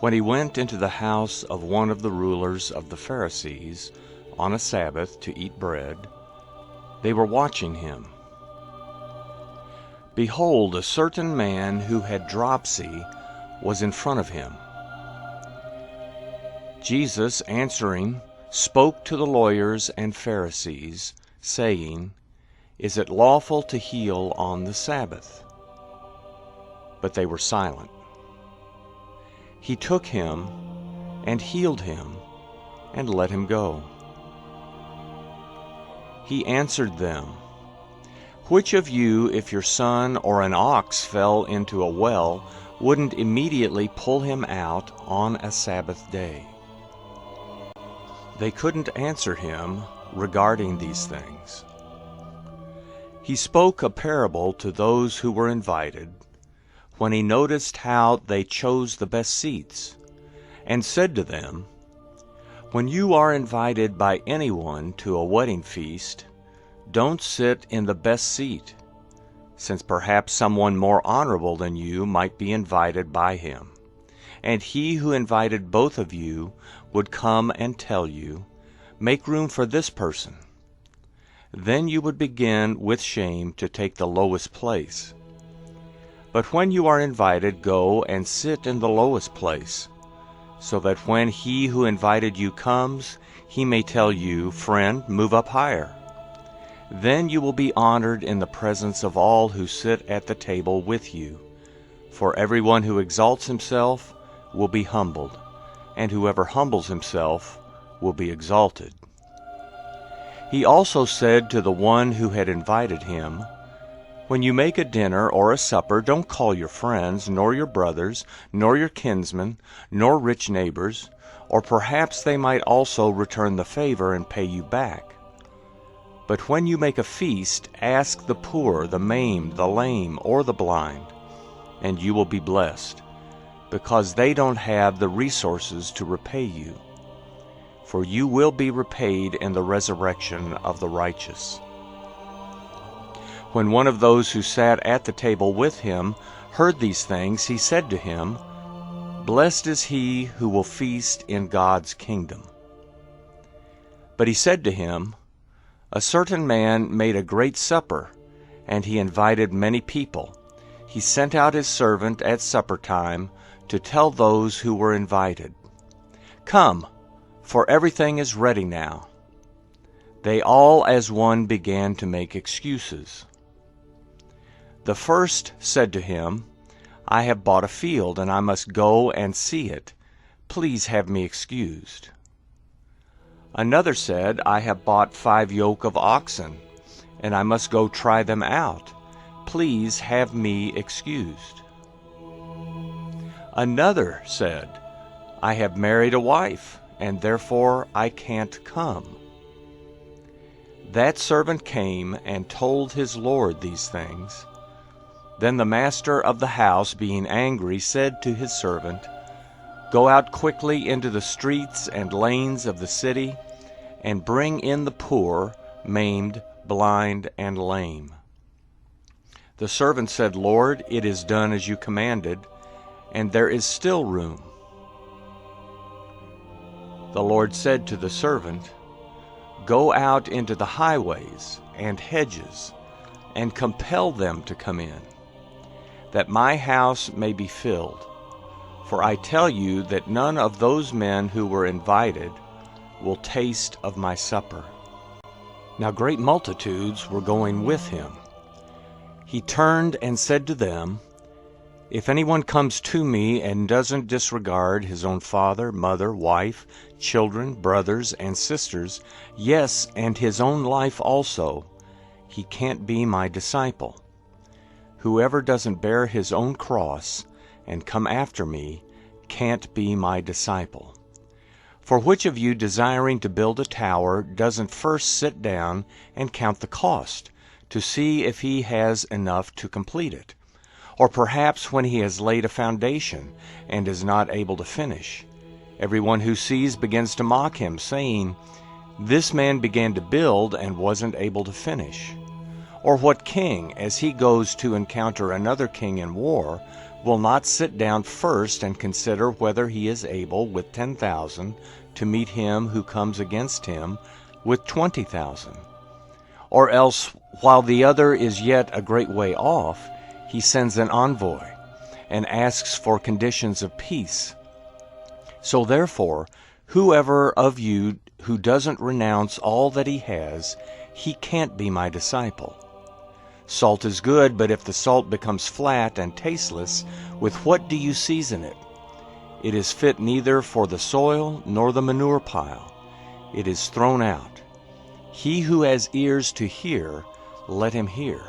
When he went into the house of one of the rulers of the Pharisees on a Sabbath to eat bread, they were watching him. Behold, a certain man who had dropsy was in front of him. Jesus, answering, spoke to the lawyers and Pharisees, saying, Is it lawful to heal on the Sabbath? But they were silent. He took him and healed him and let him go. He answered them, Which of you, if your son or an ox fell into a well, wouldn't immediately pull him out on a Sabbath day? They couldn't answer him regarding these things. He spoke a parable to those who were invited, when he noticed how they chose the best seats, and said to them, When you are invited by anyone to a wedding feast, don't sit in the best seat, since perhaps someone more honorable than you might be invited by him. And he who invited both of you would come and tell you, Make room for this person. Then you would begin with shame to take the lowest place. But when you are invited, go and sit in the lowest place, so that when he who invited you comes, he may tell you, Friend, move up higher. Then you will be honored in the presence of all who sit at the table with you. For everyone who exalts himself will be humbled, and whoever humbles himself will be exalted. He also said to the one who had invited him, When you make a dinner or a supper, don't call your friends, nor your brothers, nor your kinsmen, nor rich neighbors, or perhaps they might also return the favor and pay you back. But when you make a feast, ask the poor, the maimed, the lame, or the blind, and you will be blessed, because they don't have the resources to repay you. For you will be repaid in the resurrection of the righteous. When one of those who sat at the table with him heard these things, he said to him, Blessed is he who will feast in God's kingdom. But he said to him, A certain man made a great supper, and he invited many people. He sent out his servant at supper time to tell those who were invited, Come, for everything is ready now. They all as one began to make excuses. The first said to him, I have bought a field, and I must go and see it. Please have me excused. Another said, I have bought 5 yoke of oxen, and I must go try them out. Please have me excused. Another said, I have married a wife, and therefore I can't come. That servant came and told his lord these things. Then the master of the house, being angry, said to his servant, Go out quickly into the streets and lanes of the city, and bring in the poor, maimed, blind, and lame. The servant said, Lord, it is done as you commanded, and there is still room. The Lord said to the servant, Go out into the highways and hedges, and compel them to come in, that my house may be filled. For I tell you that none of those men who were invited will taste of my supper. Now great multitudes were going with him. He turned and said to them, If anyone comes to me and doesn't disregard his own father, mother, wife, children, brothers, and sisters, yes, and his own life also, he can't be my disciple. Whoever doesn't bear his own cross and come after me can't be my disciple. For which of you, desiring to build a tower, doesn't first sit down and count the cost, to see if he has enough to complete it? Or perhaps when he has laid a foundation and is not able to finish, everyone who sees begins to mock him, saying, This man began to build and wasn't able to finish. Or what king, as he goes to encounter another king in war, will not sit down first and consider whether he is able with 10,000 to meet him who comes against him with 20,000? Or else, while the other is yet a great way off, he sends an envoy and asks for conditions of peace. So therefore, whoever of you who doesn't renounce all that he has, he can't be my disciple. Salt is good, but if the salt becomes flat and tasteless, with what do you season it? It is fit neither for the soil nor the manure pile. It is thrown out. He who has ears to hear, let him hear.